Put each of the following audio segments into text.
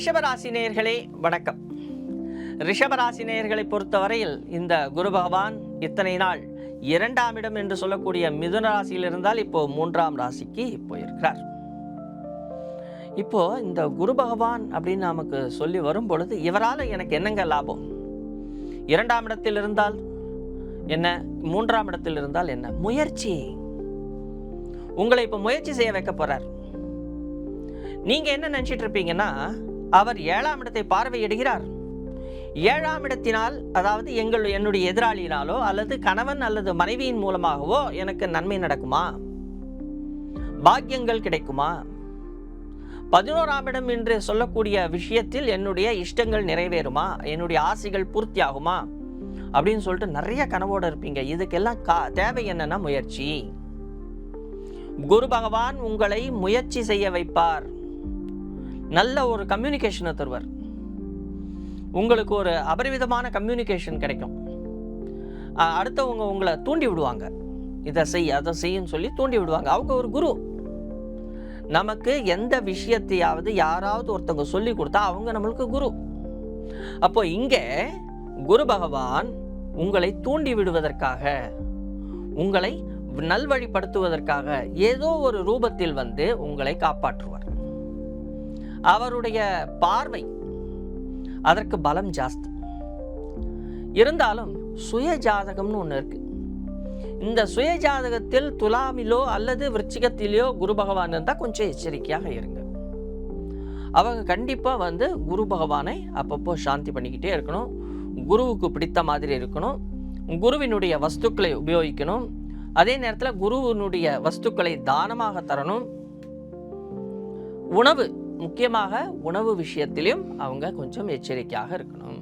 ரிஷபராசி நேயர்களே வணக்கம். ரிஷபராசி நேயர்களை பொறுத்தவரையில் இந்த குரு பகவான் இத்தனை நாள் 2ஆம் இடம் என்று சொல்லக்கூடிய மிதுன ராசியில் இருந்தால் இப்போ 3ஆம் ராசிக்கு போயிருக்கிறார். இப்போ இந்த குரு பகவான் அப்படின்னு நமக்கு சொல்லி வரும் பொழுது இவரால் எனக்கு என்னங்க லாபம்? 2ஆம் இடத்தில் இருந்தால் என்ன, 3ஆம் இடத்தில் இருந்தால் என்ன? முயற்சி. உங்களை இப்போ முயற்சி செய்ய வைக்க போறார். நீங்க என்ன நினைச்சிட்டு இருப்பீங்கன்னா, அவர் 7ஆம் இடத்தை பார்வையிடுகிறார். 7ஆம் இடத்தினால், அதாவது என்னுடைய எதிராளியினாலோ அல்லது கணவன் அல்லது மனைவியின் மூலமாகவோ எனக்கு நன்மை நடக்குமா, பாக்கியங்கள் கிடைக்குமா, 11ஆம் இடம் என்று சொல்லக்கூடிய விஷயத்தில் என்னுடைய இஷ்டங்கள் நிறைவேறுமா, என்னுடைய ஆசைகள் பூர்த்தி ஆகுமா அப்படின்னு சொல்லிட்டு நிறைய கனவோடு இருப்பீங்க. இதுக்கெல்லாம் தேவை என்னன்னா முயற்சி. குரு பகவான் உங்களை முயற்சி செய்ய வைப்பார். நல்ல ஒரு கம்யூனிகேஷனை தருவார். உங்களுக்கு ஒரு அபரிவிதமான கம்யூனிகேஷன் கிடைக்கும். அடுத்தவங்க உங்களை தூண்டி விடுவாங்க, இதை செய் அதை செய்யுன்னு சொல்லி தூண்டி விடுவாங்க. அவங்க ஒரு குரு. நமக்கு எந்த விஷயத்தையாவது யாராவது ஒருத்தவங்க சொல்லி கொடுத்தா அவங்க நம்மளுக்கு குரு. அப்போ இங்கே குரு பகவான் உங்களை தூண்டி விடுவதற்காக, உங்களை நல்வழிப்படுத்துவதற்காக ஏதோ ஒரு ரூபத்தில் வந்து உங்களை காப்பாற்றுவார். அவருடைய பார்வை அதற்கு பலம் ஜாஸ்தி. இருந்தாலும் சுய ஜாதகம்னு ஒன்று இருக்கு. இந்த சுய ஜாதகத்தில் துலாமிலோ அல்லது விருச்சிகத்திலோ குரு பகவான் இருந்தால் கொஞ்சம் எச்சரிக்கையாக இருங்க. அவங்க கண்டிப்பாக வந்து குரு பகவானை அப்பப்போ சாந்தி பண்ணிக்கிட்டே இருக்கணும். குருவுக்கு பிடித்த மாதிரி இருக்கணும். குருவினுடைய வஸ்துக்களை உபயோகிக்கணும். அதே நேரத்தில் குருவினுடைய வஸ்துக்களை தானமாக தரணும். உணவு, முக்கியமாக உணவு விஷயத்திலும் அவங்க கொஞ்சம் எச்சரிக்கையாக இருக்கணும்.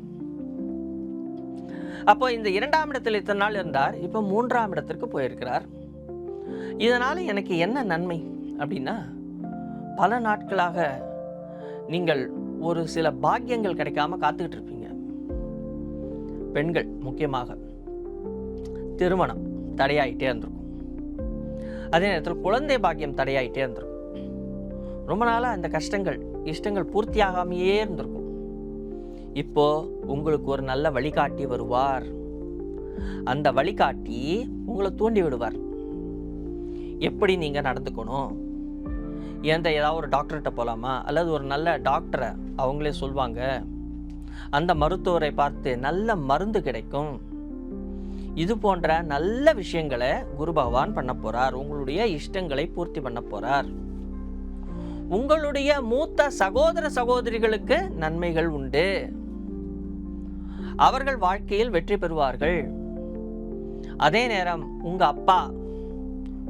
அப்போ இந்த 2ஆம் இடத்தில் இத்தனை நாள் இருந்தார், இப்போ 3ஆம் இடத்திற்கு போயிருக்கிறார். இதனால எனக்கு என்ன நன்மை அப்படின்னா, பல நாட்களாக நீங்கள் ஒரு சில பாக்கியங்கள் கிடைக்காம காத்துக்கிட்டு இருப்பீங்க. பெண்கள் முக்கியமாக திருமணம் தடையாயிட்டே இருந்திருக்கும். அதே நேரத்தில் குழந்தை பாக்கியம் தடையாயிட்டே இருந்திருக்கும். ரொம்ப நாளாக அந்த கஷ்டங்கள் இஷ்டங்கள் பூர்த்தியாகாமையே இருந்திருக்கும். இப்போ உங்களுக்கு ஒரு நல்ல வழிகாட்டி வருவார். அந்த வழிகாட்டி உங்களை தூண்டி விடுவார். எப்படி நீங்கள் நடந்துக்கணும், ஏதாவது ஒரு டாக்டர்கிட்ட போகலாமா, அல்லது ஒரு நல்ல டாக்டரை அவங்களே சொல்லுவாங்க. அந்த மருத்துவரை பார்த்து நல்ல மருந்து கிடைக்கும். இது போன்ற நல்ல விஷயங்களை குரு பகவான் பண்ண போறார். உங்களுடைய இஷ்டங்களை பூர்த்தி பண்ண போறார். உங்களுடைய மூத்த சகோதர சகோதரிகளுக்கு நன்மைகள் உண்டு. அவர்கள் வாழ்க்கையில் வெற்றி பெறுவார்கள். அதே நேரம் உங்க அப்பா,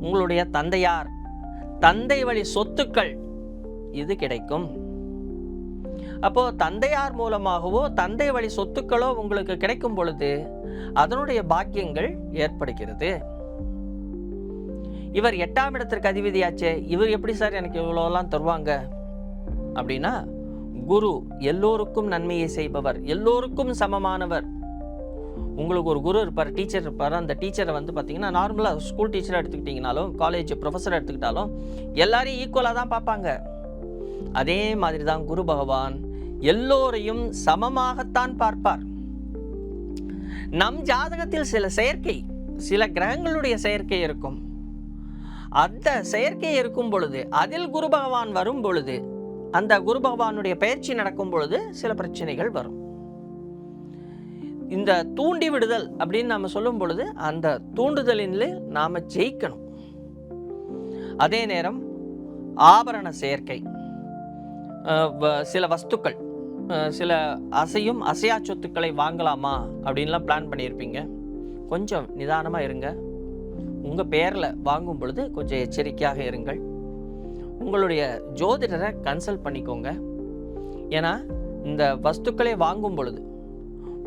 உங்களுடைய தந்தையார், தந்தை வழி சொத்துக்கள் இது கிடைக்கும். அப்போ தந்தையார் மூலமாகவோ தந்தை வழி சொத்துக்களோ உங்களுக்கு கிடைக்கும் பொழுது அதனுடைய பாக்கியங்கள் ஏற்படுகிறது. இவர் 8ஆம் இடத்திற்கு அதிபதியாச்சே, இவர் எப்படி சார் எனக்கு இவ்வளோலாம் தருவாங்க அப்படின்னா, குரு எல்லோருக்கும் நன்மையை செய்பவர், எல்லோருக்கும் சமமானவர். உங்களுக்கு ஒரு குரு இருப்பார், டீச்சர் இருப்பார். அந்த டீச்சரை வந்து பார்த்தீங்கன்னா, நார்மலாக ஸ்கூல் டீச்சரை எடுத்துக்கிட்டிங்கனாலும் காலேஜ் ப்ரொஃபஸரை எடுத்துக்கிட்டாலும் எல்லாரையும் ஈக்குவலாக தான் பார்ப்பாங்க. அதே மாதிரி தான் குரு பகவான் எல்லோரையும் சமமாகத்தான் பார்ப்பார். நம் ஜாதகத்தில் சில செயற்கை, சில கிரகங்களுடைய செயற்கை இருக்கும். அந்த செயற்கை இருக்கும் பொழுது, அதில் குரு பகவான் வரும் பொழுது, அந்த குரு பகவானுடைய பயிற்சி நடக்கும் பொழுது சில பிரச்சனைகள் வரும். இந்த தூண்டி விடுதல் அப்படின்னு நாம சொல்லும் பொழுது அந்த தூண்டுதலில் நாம ஜெயிக்கணும். அதே நேரம் ஆபரண செயற்கை, சில வஸ்துக்கள், சில அசையும் அசையா சொத்துக்களை வாங்கலாமா அப்படின்லாம் பிளான் பண்ணியிருப்பீங்க. கொஞ்சம் நிதானமாக இருங்க. உங்கள் பேரில் வாங்கும் பொழுது கொஞ்சம் எச்சரிக்கையாக இருங்கள். உங்களுடைய ஜோதிடரை கன்சல்ட் பண்ணிக்கோங்க. ஏன்னா இந்த வஸ்துக்களை வாங்கும் பொழுது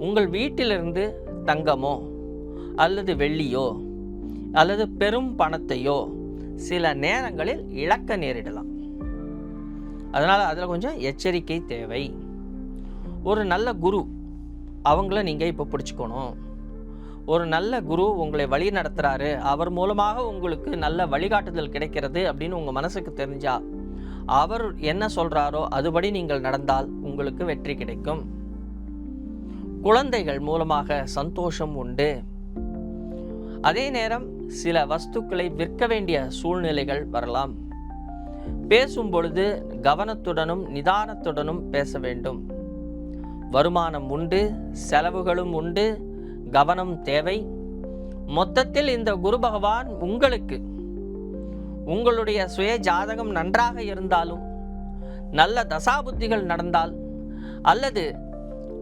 உங்கள் வீட்டிலிருந்து தங்கமோ அல்லது வெள்ளியோ அல்லது பெரும் பணத்தையோ சில நேரங்களில் இழக்க நேரிடலாம். அதனால் அதில் கொஞ்சம் எச்சரிக்கை தேவை. ஒரு நல்ல குரு, அவங்கள நீங்கள் இப்போ பிடிச்சிக்கணும். ஒரு நல்ல குரு உங்களை வழி நடத்துகிறாரு, அவர் மூலமாக உங்களுக்கு நல்ல வழிகாட்டுதல் கிடைக்கிறது அப்படின்னு உங்கள் மனசுக்கு தெரிஞ்சா அவர் என்ன சொல்றாரோ அதுபடி நீங்கள் நடந்தால் உங்களுக்கு வெற்றி கிடைக்கும். குழந்தைகள் மூலமாக சந்தோஷம் உண்டு. அதே நேரம் சில வஸ்துக்களை விற்க வேண்டிய சூழ்நிலைகள் வரலாம். பேசும் பொழுது கவனத்துடனும் நிதானத்துடனும் பேச வேண்டும். வருமானம் உண்டு, செலவுகளும் உண்டு, கவனம் தேவை. மொத்தத்தில் இந்த குரு பகவான் உங்களுக்கு உங்களுடைய சுய ஜாதகம் நன்றாக இருந்தாலும், நல்ல தசாபுத்திகள் நடந்தால், அல்லது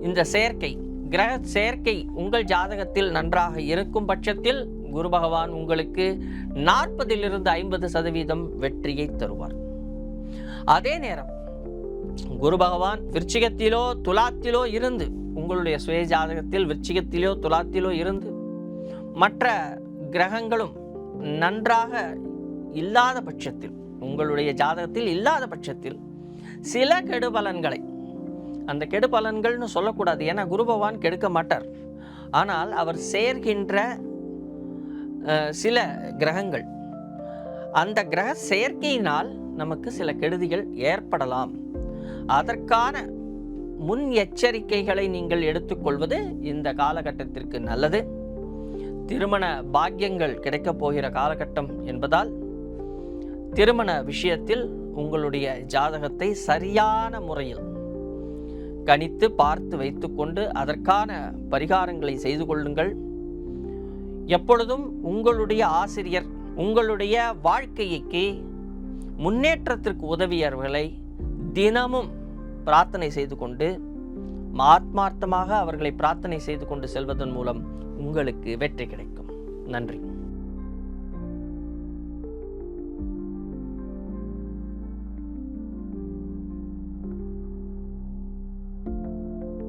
இந்த சேர்க்கை கிரக சேர்க்கை உங்கள் ஜாதகத்தில் நன்றாக இருக்கும் பட்சத்தில் குரு பகவான் உங்களுக்கு 40% வெற்றியை தருவார். அதே நேரம் குரு பகவான் விருச்சிகத்திலோ துலாத்திலோ இருந்து, உங்களுடைய சுய ஜாதகத்தில் விருச்சிகத்திலோ துலாத்திலோ இருந்து மற்ற கிரகங்களும் நன்றாக இல்லாத பட்சத்தில், உங்களுடைய ஜாதகத்தில் இல்லாத பட்சத்தில் சில கெடுபலன்களை, அந்த கெடுபலன்கள்னு சொல்லக்கூடாது, ஏன்னா குரு பகவான் கெடுக்க மாட்டார். ஆனால் அவர் சேர்க்கின்ற சில கிரகங்கள், அந்த கிரக செயற்கையினால் நமக்கு சில கெடுதிகள் ஏற்படலாம். அதற்கான முன் எச்சரிக்கைகளை நீங்கள் எடுத்துக்கொள்வது இந்த காலகட்டத்திற்கு நல்லது. திருமண பாக்கியங்கள் கிடைக்கப் போகிற காலகட்டம் என்பதால் திருமண விஷயத்தில் உங்களுடைய ஜாதகத்தை சரியான முறையில் கணித்து பார்த்து வைத்துக்கொண்டு அதற்கான பரிகாரங்களை செய்து கொள்ளுங்கள். எப்பொழுதும் உங்களுடைய ஆசிரியர் உங்களுடைய வாழ்க்கைக்கு முன்னேற்றத்திற்கு உதவியவர்களை தினமும் பிரார்த்தனை செய்து கொண்டு, ஆத்மார்த்தமாக அவர்களை பிரார்த்தனை செய்து கொண்டு செல்வதன் மூலம் உங்களுக்கு வெற்றி கிடைக்கும். நன்றி.